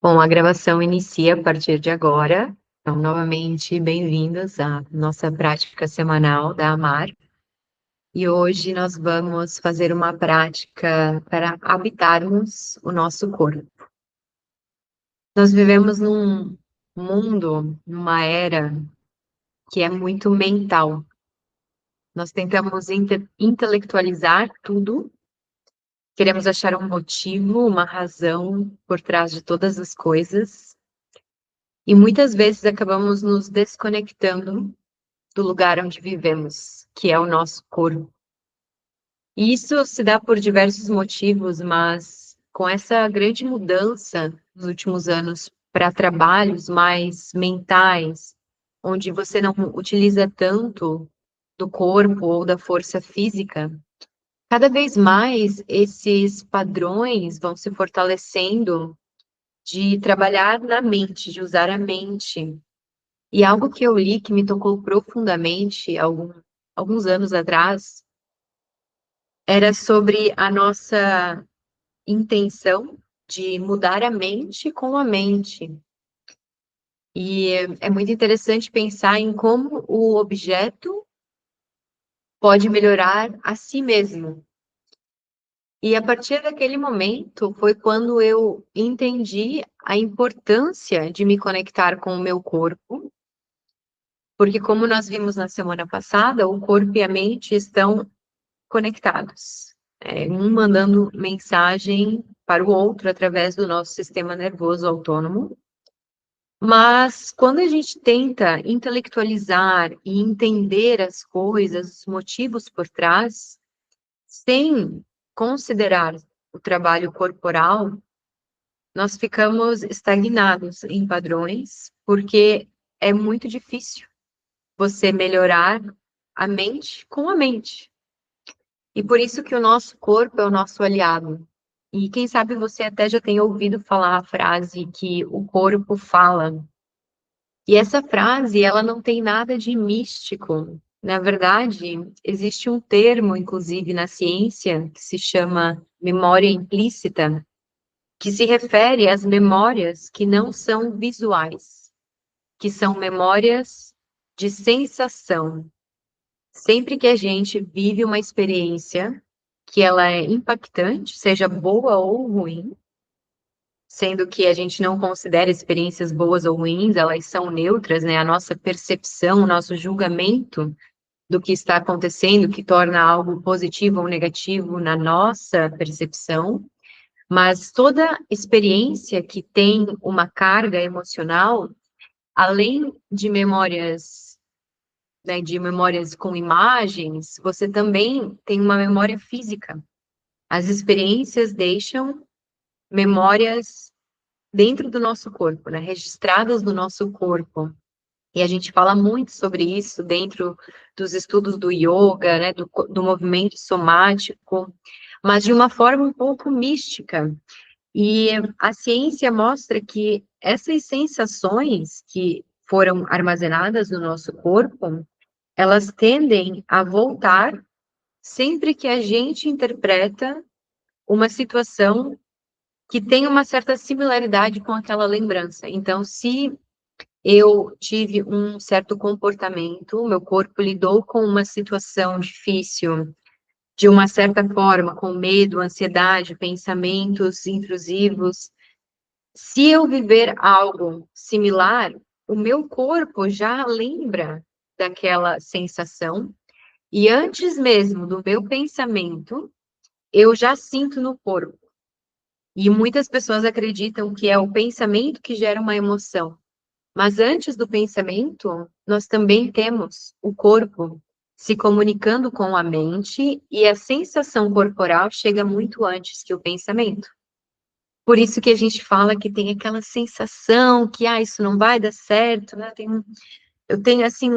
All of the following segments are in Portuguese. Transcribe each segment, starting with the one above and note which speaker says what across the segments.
Speaker 1: Bom, a gravação inicia a partir de agora. Então, novamente, bem-vindos à nossa prática semanal da AMAR. E hoje nós vamos fazer uma prática para habitarmos o nosso corpo. Nós vivemos num mundo, numa era que é muito mental. Nós tentamos intelectualizar tudo, queremos achar um motivo, uma razão por trás de todas as coisas. E muitas vezes acabamos nos desconectando do lugar onde vivemos, que é o nosso corpo. E isso se dá por diversos motivos, mas com essa grande mudança nos últimos anos para trabalhos mais mentais, onde você não utiliza tanto do corpo ou da força física, cada vez mais esses padrões vão se fortalecendo de trabalhar na mente, de usar a mente. E algo que eu li que me tocou profundamente alguns anos atrás era sobre a nossa intenção de mudar a mente com a mente. E é muito interessante pensar em como o objeto pode melhorar a si mesmo. E a partir daquele momento foi quando eu entendi a importância de me conectar com o meu corpo, porque como nós vimos na semana passada, o corpo e a mente estão conectados, um mandando mensagem para o outro através do nosso sistema nervoso autônomo. Mas quando a gente tenta intelectualizar e entender as coisas, os motivos por trás, sem considerar o trabalho corporal, nós ficamos estagnados em padrões, porque é muito difícil você melhorar a mente com a mente. E por isso que o nosso corpo é o nosso aliado. E quem sabe você até já tem ouvido falar a frase que o corpo fala. E essa frase, ela não tem nada de místico. Na verdade, existe um termo, inclusive na ciência, que se chama memória implícita, que se refere às memórias que não são visuais, que são memórias de sensação. Sempre que a gente vive uma experiência que ela é impactante, seja boa ou ruim, sendo que a gente não considera experiências boas ou ruins, elas são neutras, né? A nossa percepção, o nosso julgamento do que está acontecendo, que torna algo positivo ou negativo na nossa percepção, mas toda experiência que tem uma carga emocional, além de memórias, né, de memórias com imagens, você também tem uma memória física. As experiências deixam memórias dentro do nosso corpo, né, registradas no nosso corpo. E a gente fala muito sobre isso dentro dos estudos do yoga, né, do movimento somático, mas de uma forma um pouco mística. E a ciência mostra que essas sensações que foram armazenadas no nosso corpo, elas tendem a voltar sempre que a gente interpreta uma situação que tem uma certa similaridade com aquela lembrança. Então, se eu tive um certo comportamento, meu corpo lidou com uma situação difícil, de uma certa forma, com medo, ansiedade, pensamentos intrusivos. Se eu viver algo similar, o meu corpo já lembra daquela sensação, e antes mesmo do meu pensamento, eu já sinto no corpo. E muitas pessoas acreditam que é o pensamento que gera uma emoção. Mas antes do pensamento, nós também temos o corpo se comunicando com a mente e a sensação corporal chega muito antes que o pensamento. Por isso que a gente fala que tem aquela sensação que, isso não vai dar certo, né? Eu tenho, assim,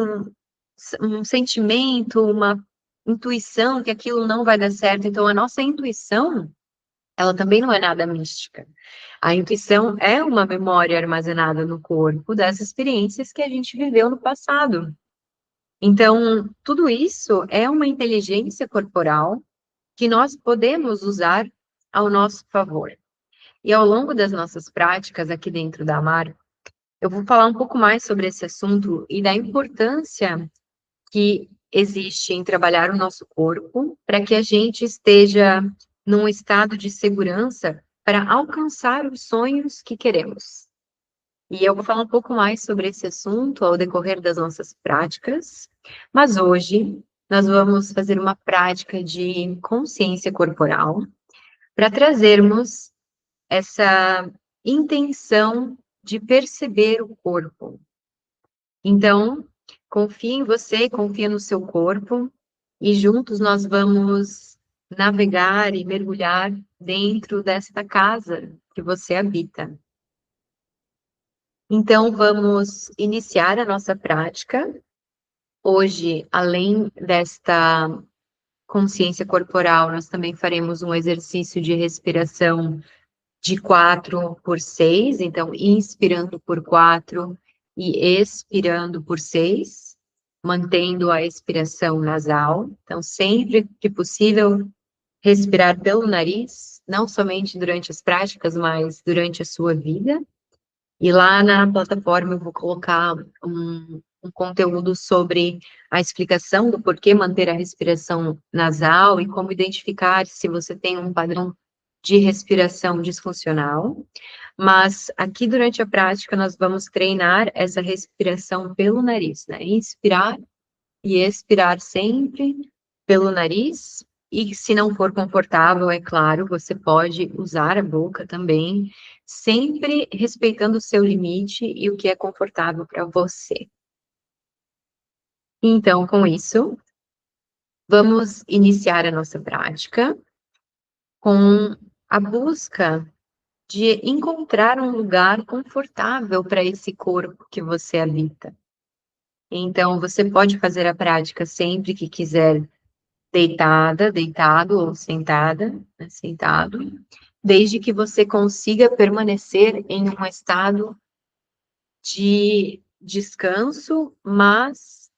Speaker 1: um sentimento, uma intuição que aquilo não vai dar certo. Então, a nossa intuição, ela também não é nada mística. A intuição é uma memória armazenada no corpo das experiências que a gente viveu no passado. Então, tudo isso é uma inteligência corporal que nós podemos usar ao nosso favor. E ao longo das nossas práticas aqui dentro da Amar, eu vou falar um pouco mais sobre esse assunto e da importância que existe em trabalhar o nosso corpo para que a gente esteja num estado de segurança para alcançar os sonhos que queremos. E eu vou falar um pouco mais sobre esse assunto ao decorrer das nossas práticas, mas hoje nós vamos fazer uma prática de consciência corporal para trazermos essa intenção de perceber o corpo. Então, confie em você, confia no seu corpo, e juntos nós vamos navegar e mergulhar dentro desta casa que você habita. Então, vamos iniciar a nossa prática. Hoje, além desta consciência corporal, nós também faremos um exercício de respiração de 4 por 6, então inspirando por 4 e expirando por 6, mantendo a expiração nasal. Então, sempre que possível, respirar pelo nariz, não somente durante as práticas, mas durante a sua vida. E lá na plataforma eu vou colocar um conteúdo sobre a explicação do porquê manter a respiração nasal e como identificar se você tem um padrão de respiração disfuncional. Mas aqui durante a prática nós vamos treinar essa respiração pelo nariz, né? Inspirar e expirar sempre pelo nariz. E se não for confortável, é claro, você pode usar a boca também, sempre respeitando o seu limite e o que é confortável para você. Então, com isso, vamos iniciar a nossa prática com a busca de encontrar um lugar confortável para esse corpo que você habita. Então, você pode fazer a prática sempre que quiser, deitada, deitado ou sentada, né, sentado, desde que você consiga permanecer em um estado de descanso, mas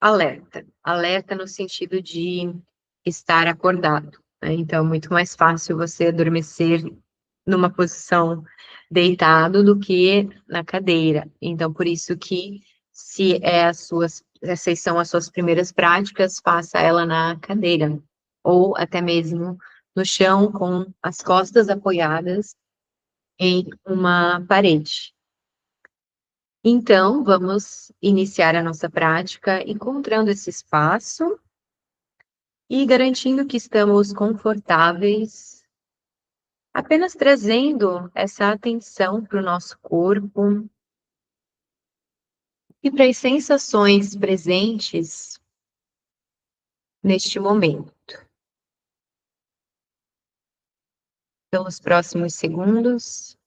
Speaker 1: alerta. Alerta no sentido de estar acordado, né? Então, é muito mais fácil você adormecer numa posição deitado do que na cadeira. Então, por isso que, se essas são as suas primeiras práticas, faça ela na cadeira, ou até mesmo no chão, com as costas apoiadas em uma parede. Então, vamos iniciar a nossa prática encontrando esse espaço e garantindo que estamos confortáveis, apenas trazendo essa atenção para o nosso corpo e para as sensações presentes neste momento. Pelos próximos segundos,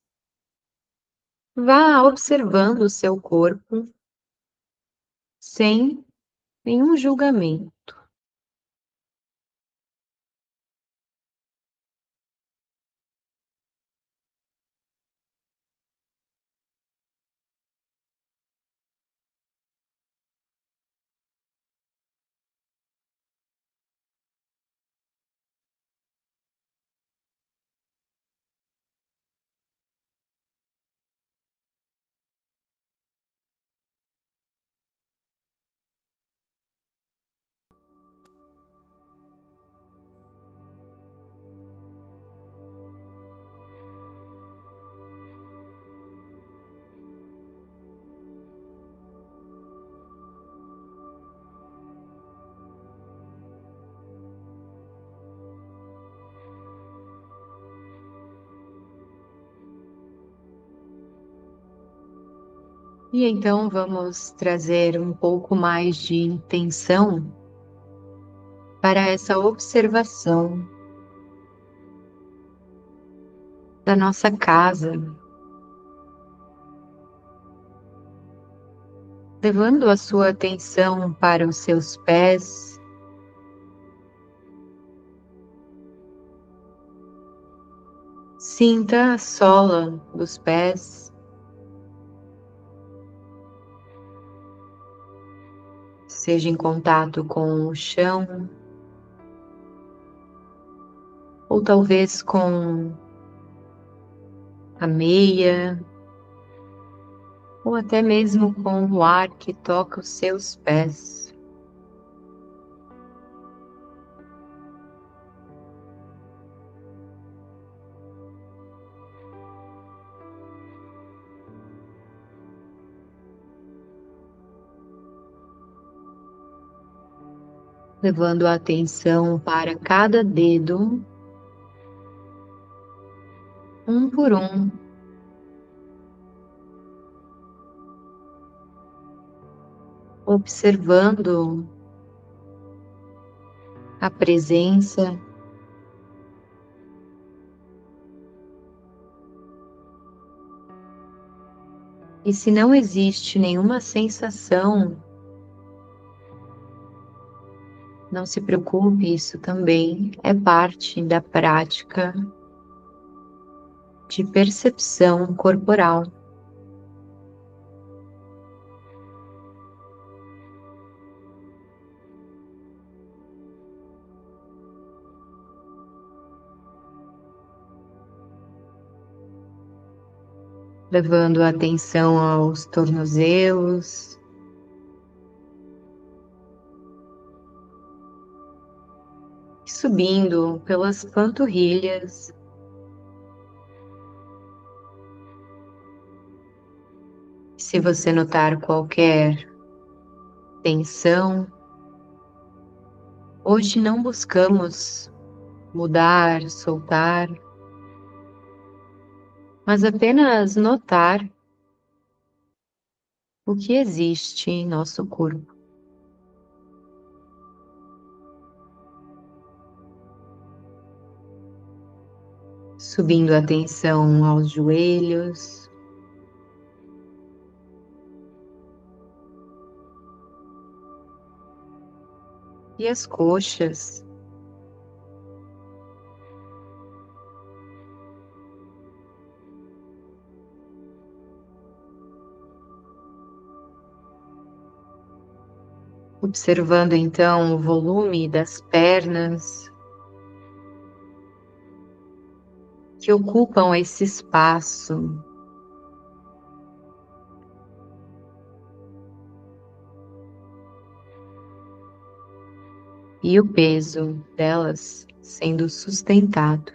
Speaker 1: vá observando o seu corpo sem nenhum julgamento. E então vamos trazer um pouco mais de intenção para essa observação da nossa casa, levando a sua atenção para os seus pés, sinta a sola dos pés, seja em contato com o chão, ou talvez com a meia, ou até mesmo com o ar que toca os seus pés. Levando a atenção para cada dedo, um por um, observando a presença e se não existe nenhuma sensação, não se preocupe, isso também é parte da prática de percepção corporal. Levando a atenção aos tornozelos, subindo pelas panturrilhas, se você notar qualquer tensão, hoje não buscamos mudar, soltar, mas apenas notar o que existe em nosso corpo. Subindo a atenção aos joelhos, e as coxas, observando então o volume das pernas que ocupam esse espaço, e o peso delas sendo sustentado.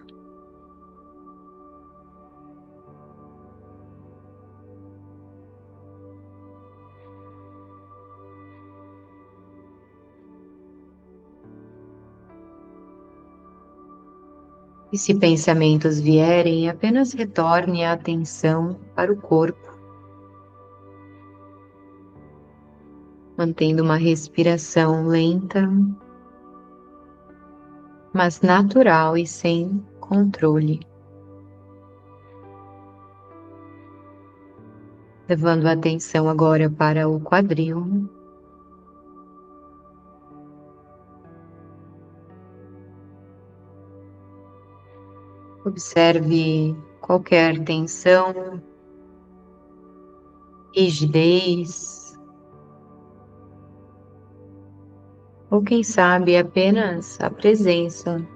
Speaker 1: E se pensamentos vierem, apenas retorne a atenção para o corpo, mantendo uma respiração lenta, mas natural e sem controle. Levando a atenção agora para o quadril. Observe qualquer tensão, rigidez, ou quem sabe apenas a presença.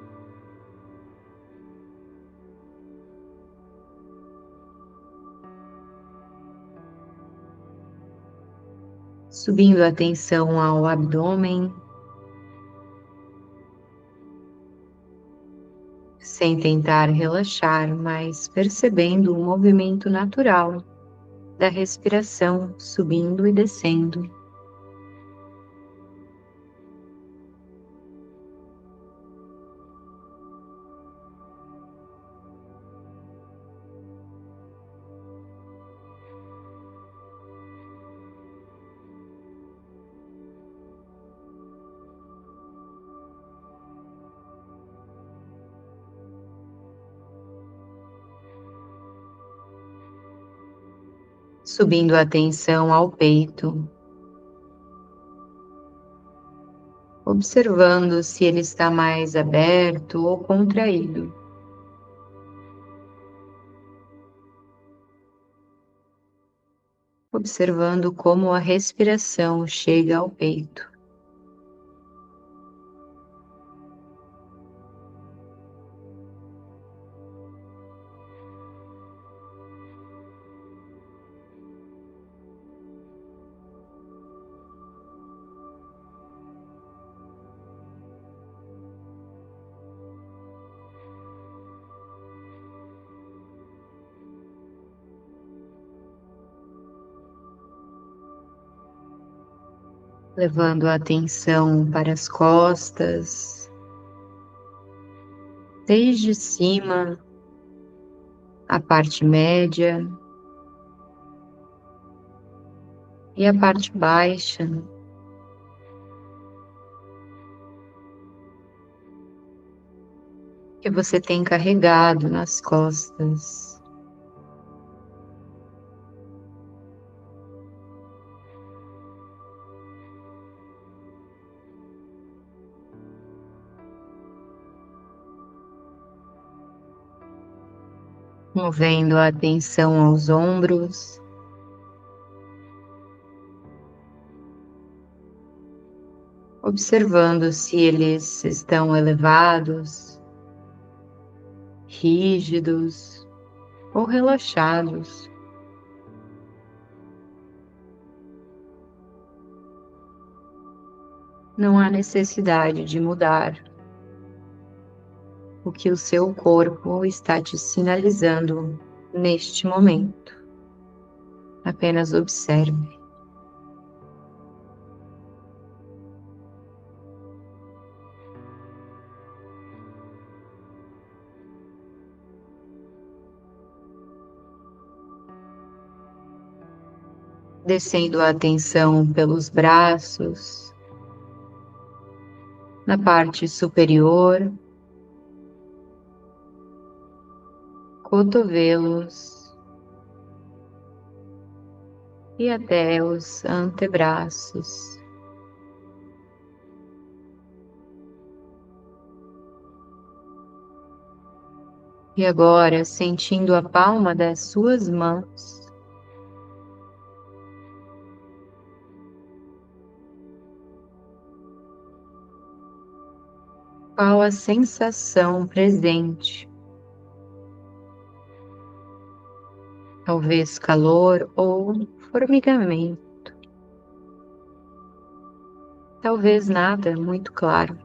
Speaker 1: Subindo a atenção ao abdômen, sem tentar relaxar, mas percebendo o movimento natural da respiração subindo e descendo. Subindo a atenção ao peito, observando se ele está mais aberto ou contraído. Observando como a respiração chega ao peito. levando a atenção para as costas, desde cima, a parte média e a parte baixa, que você tem carregado nas costas. Movendo a atenção aos ombros, observando se eles estão elevados, rígidos ou relaxados. Não há necessidade de mudar o que o seu corpo está te sinalizando neste momento. Apenas observe. Descendo a atenção pelos braços, na parte superior, cotovelos e até os antebraços. E agora, sentindo a palma das suas mãos, qual a sensação presente? Talvez calor ou formigamento. Talvez nada muito claro.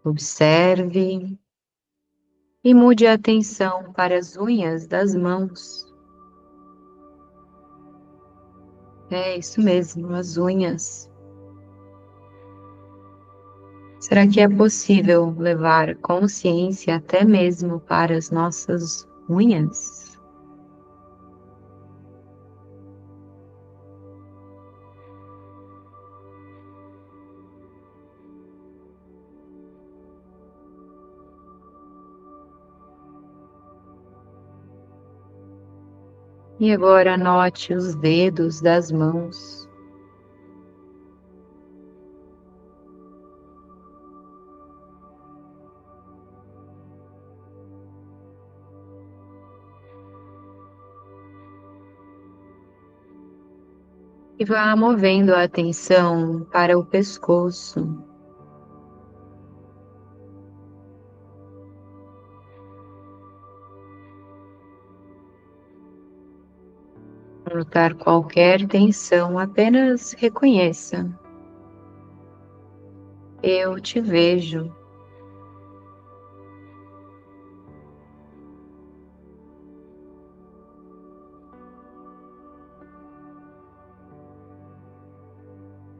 Speaker 1: Observe e mude a atenção para as unhas das mãos. É isso mesmo, as unhas. Será que é possível levar consciência até mesmo para as nossas unhas? E agora anote os dedos das mãos. E vá movendo a atenção para o pescoço. Notar qualquer tensão, apenas reconheça. Eu te vejo.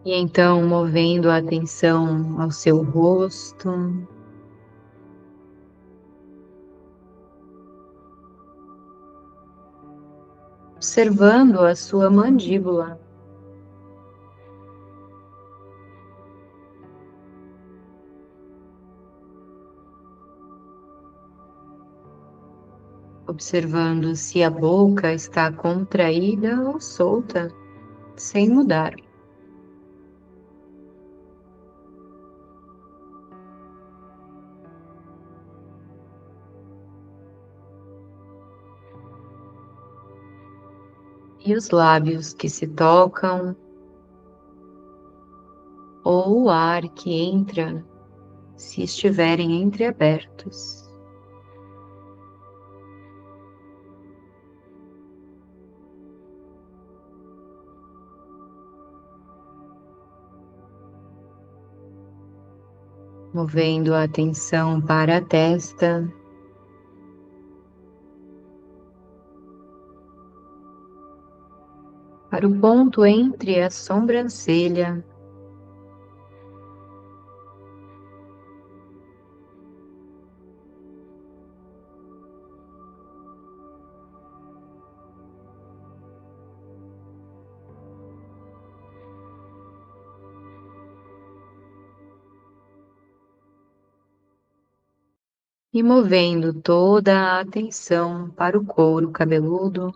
Speaker 1: E então, movendo a atenção ao seu rosto, observando a sua mandíbula. Observando se a boca está contraída ou solta, sem mudar. E os lábios que se tocam, ou o ar que entra, se estiverem entreabertos. Movendo a atenção para a testa, para o ponto entre a sobrancelha e movendo toda a atenção para o couro cabeludo.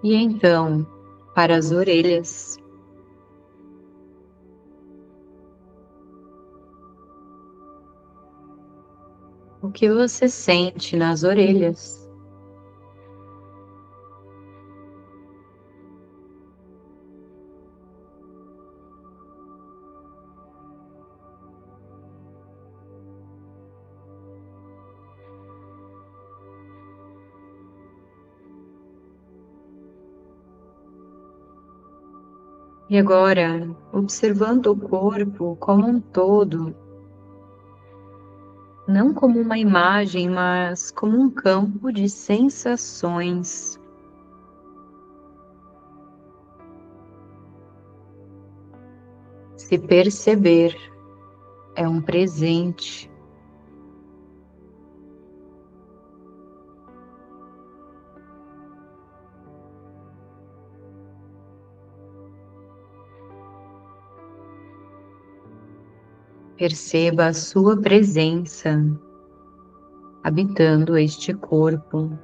Speaker 1: E então, para as orelhas. O que você sente nas orelhas? E agora, observando o corpo como um todo, não como uma imagem, mas como um campo de sensações. Se perceber é um presente. Perceba a sua presença habitando este corpo.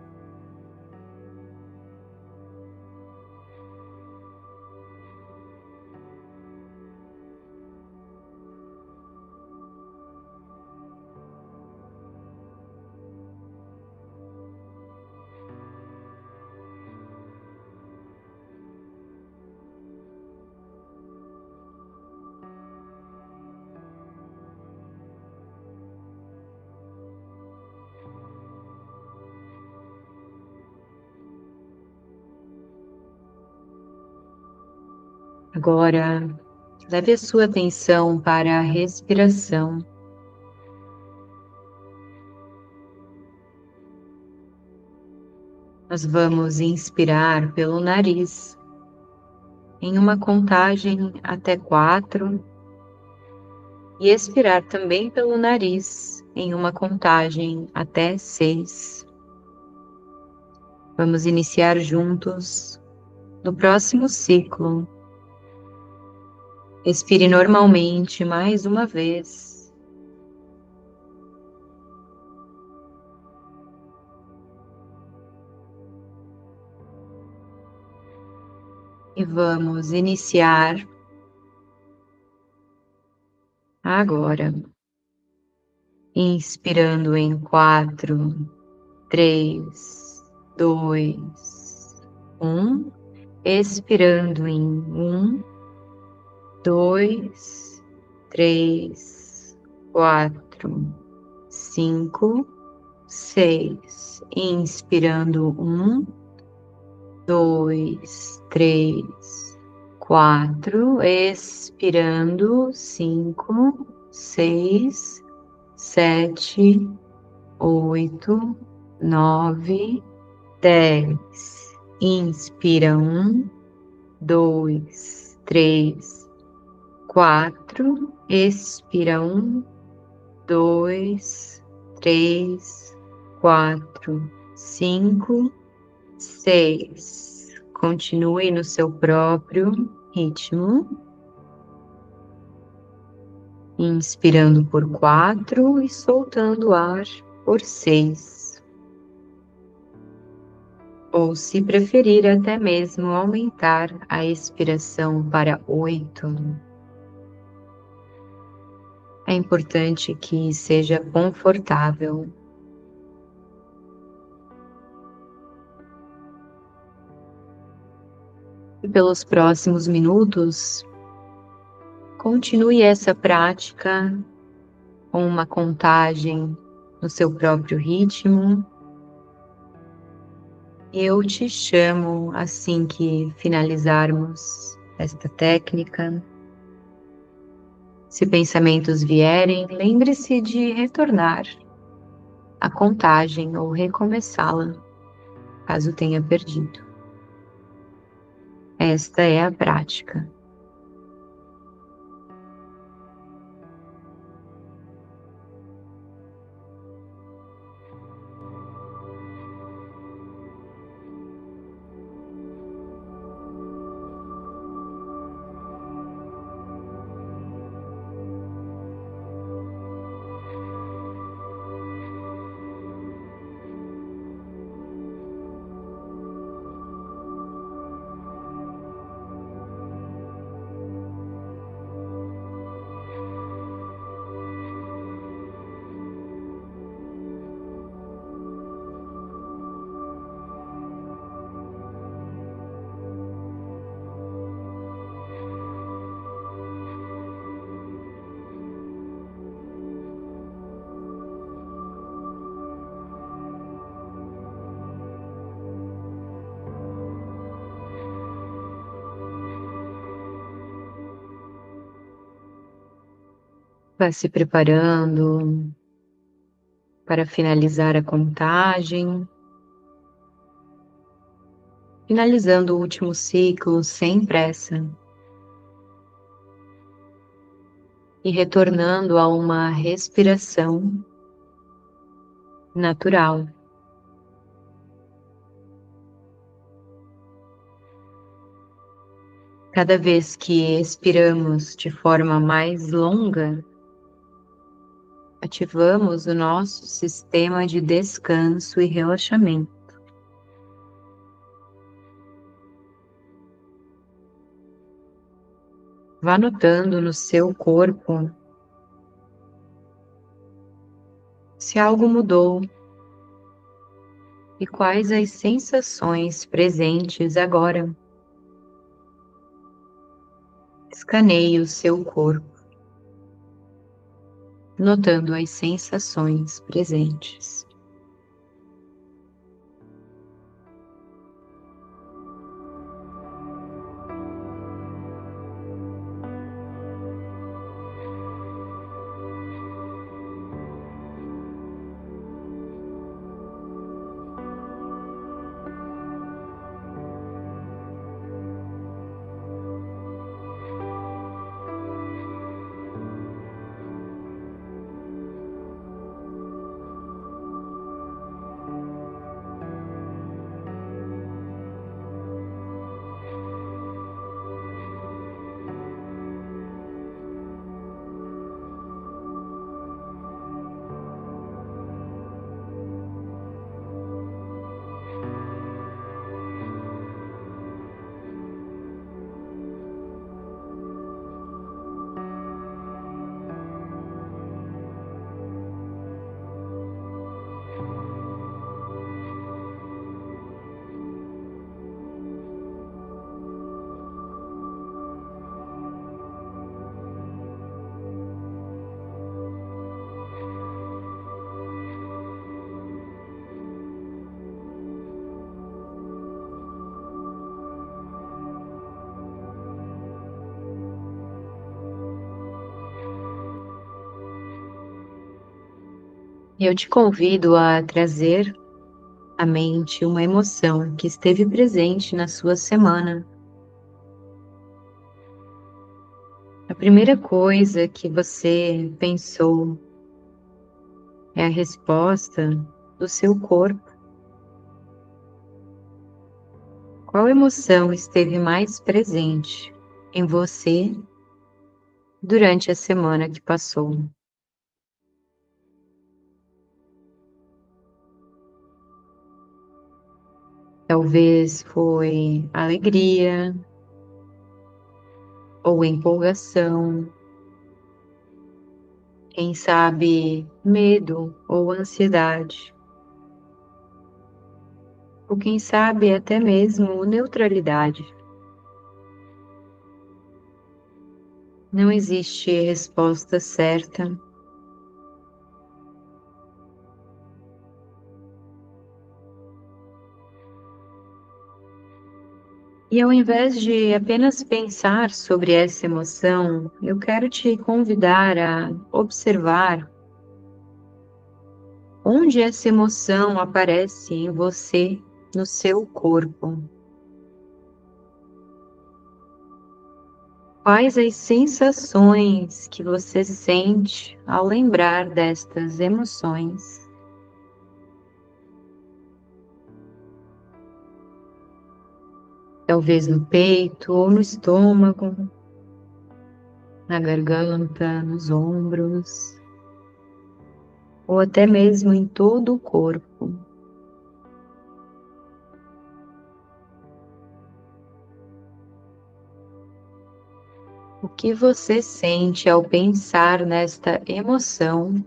Speaker 1: Agora, leve a sua atenção para a respiração. Nós vamos inspirar pelo nariz em uma contagem até 4 e expirar também pelo nariz em uma contagem até 6. Vamos iniciar juntos no próximo ciclo. Expire normalmente mais uma vez. E vamos iniciar agora. Inspirando em 4, 3, 2, 1. Expirando em 1, 2, 3, 4, 5, 6. Inspirando 1, 2, 3, 4. Expirando 5, 6, 7, 8, 9, 10. Inspira 1, 2, 3, 4. Expira 1, 2, 3, 4, 5, 6. Continue no seu próprio ritmo. Inspirando por 4 e soltando o ar por 6. Ou, se preferir, até mesmo aumentar a expiração para 8. É importante que seja confortável. E pelos próximos minutos, continue essa prática com uma contagem no seu próprio ritmo. Eu te chamo assim que finalizarmos esta técnica. Se pensamentos vierem, lembre-se de retornar a contagem ou recomeçá-la, caso tenha perdido. Esta é a prática. Vá se preparando para finalizar a contagem, finalizando o último ciclo sem pressa e retornando a uma respiração natural. Cada vez que expiramos de forma mais longa, ativamos o nosso sistema de descanso e relaxamento. Vá notando no seu corpo se algo mudou e quais as sensações presentes agora. Escaneie o seu corpo, notando as sensações presentes. Eu te convido a trazer à mente uma emoção que esteve presente na sua semana. A primeira coisa que você pensou é a resposta do seu corpo. Qual emoção esteve mais presente em você durante a semana que passou? Talvez foi alegria ou empolgação, quem sabe medo ou ansiedade, ou quem sabe até mesmo neutralidade. Não existe resposta certa. E ao invés de apenas pensar sobre essa emoção, eu quero te convidar a observar onde essa emoção aparece em você, no seu corpo. Quais as sensações que você sente ao lembrar destas emoções? Talvez no peito ou no estômago, na garganta, nos ombros, ou até mesmo em todo o corpo. O que você sente ao pensar nesta emoção?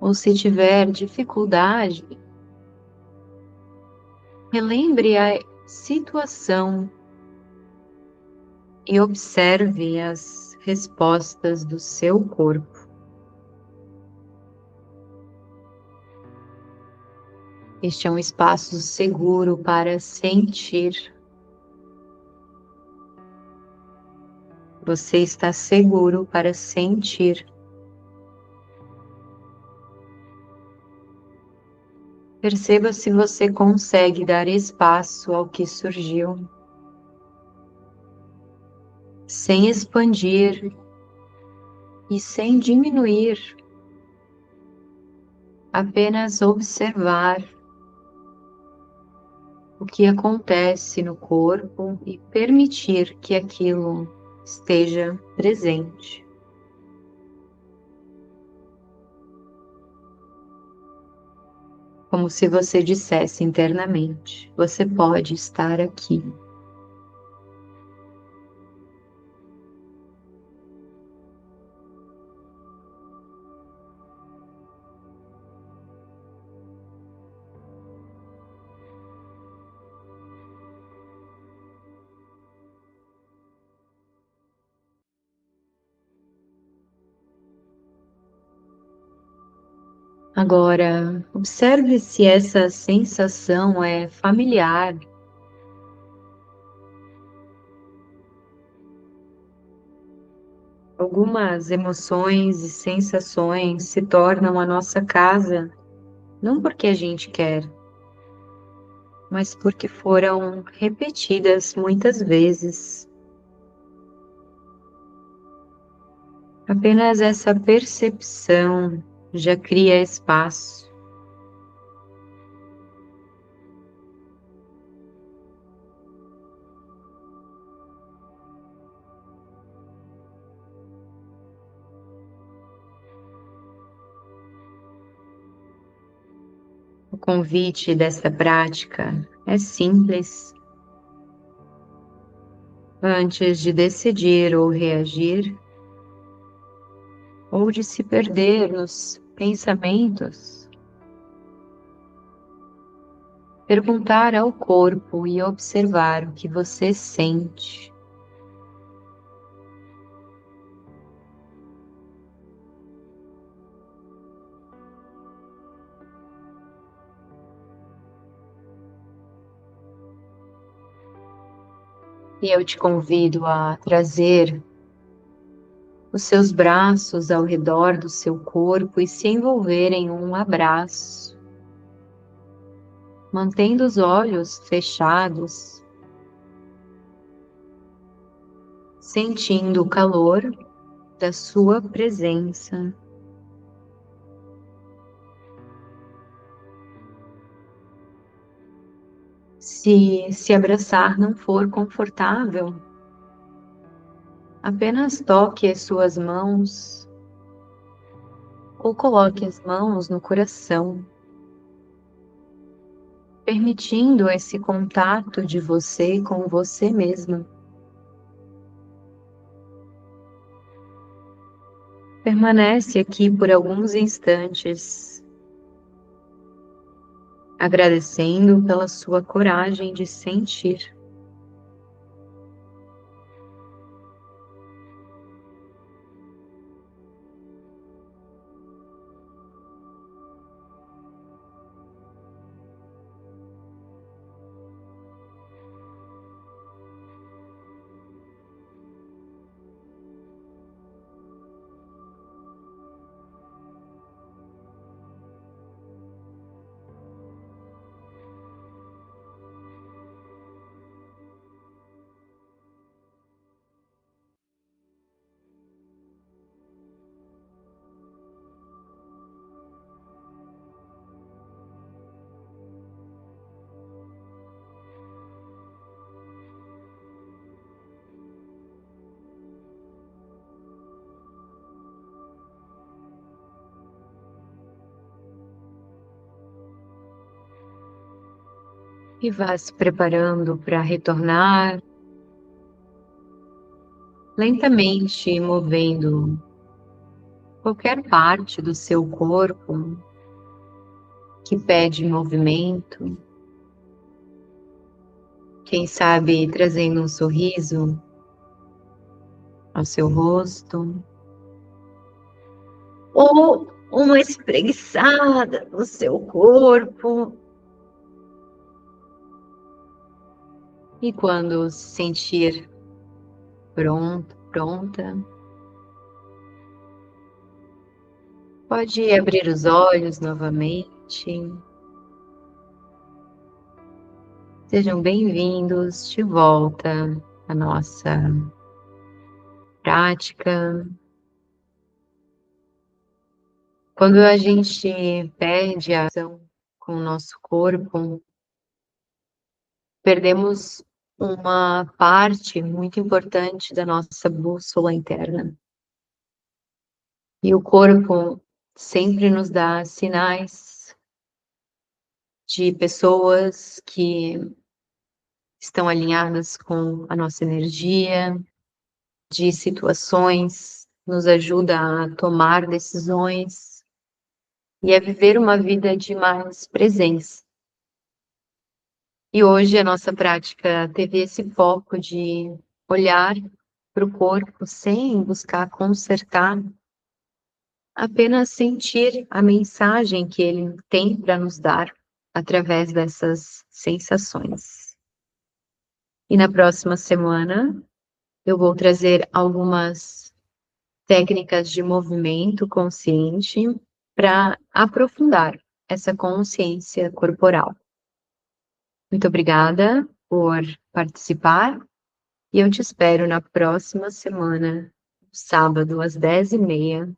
Speaker 1: Ou se tiver dificuldade, relembre a situação e observe as respostas do seu corpo. Este é um espaço seguro para sentir. Você está seguro para sentir. Perceba se você consegue dar espaço ao que surgiu, sem expandir e sem diminuir, apenas observar o que acontece no corpo e permitir que aquilo esteja presente. Como se você dissesse internamente: você pode estar aqui. Agora, observe se essa sensação é familiar. Algumas emoções e sensações se tornam a nossa casa, não porque a gente quer, mas porque foram repetidas muitas vezes. Apenas essa percepção já cria espaço. O convite dessa prática é simples. Antes de decidir ou reagir, ou de se perder nos pensamentos, perguntar ao corpo e observar o que você sente. E eu te convido a trazer os seus braços ao redor do seu corpo e se envolver em um abraço, mantendo os olhos fechados, sentindo o calor da sua presença. Se abraçar não for confortável, apenas toque as suas mãos ou coloque as mãos no coração, permitindo esse contato de você com você mesma. Permanece aqui por alguns instantes, agradecendo pela sua coragem de sentir. e vá se preparando para retornar, lentamente movendo qualquer parte do seu corpo que pede movimento, quem sabe trazendo um sorriso ao seu rosto, ou uma espreguiçada no seu corpo. E quando se sentir pronto, pronta, pode abrir os olhos novamente. Sejam bem-vindos de volta à nossa prática. Quando a gente perde a ação com o nosso corpo, perdemos uma parte muito importante da nossa bússola interna. E o corpo sempre nos dá sinais de pessoas que estão alinhadas com a nossa energia, de situações, nos ajuda a tomar decisões e a viver uma vida de mais presença. E hoje a nossa prática teve esse foco de olhar para o corpo sem buscar consertar, apenas sentir a mensagem que ele tem para nos dar através dessas sensações. E na próxima semana eu vou trazer algumas técnicas de movimento consciente para aprofundar essa consciência corporal. Muito obrigada por participar e eu te espero na próxima semana, sábado, às 10h30,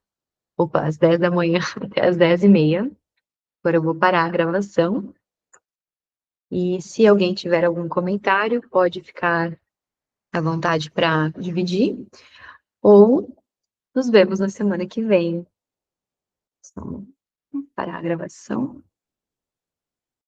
Speaker 1: opa, às 10 da manhã até às 10h30. Agora eu vou parar a gravação. E se alguém tiver algum comentário, pode ficar à vontade para dividir, ou nos vemos na semana que vem. Só parar a gravação.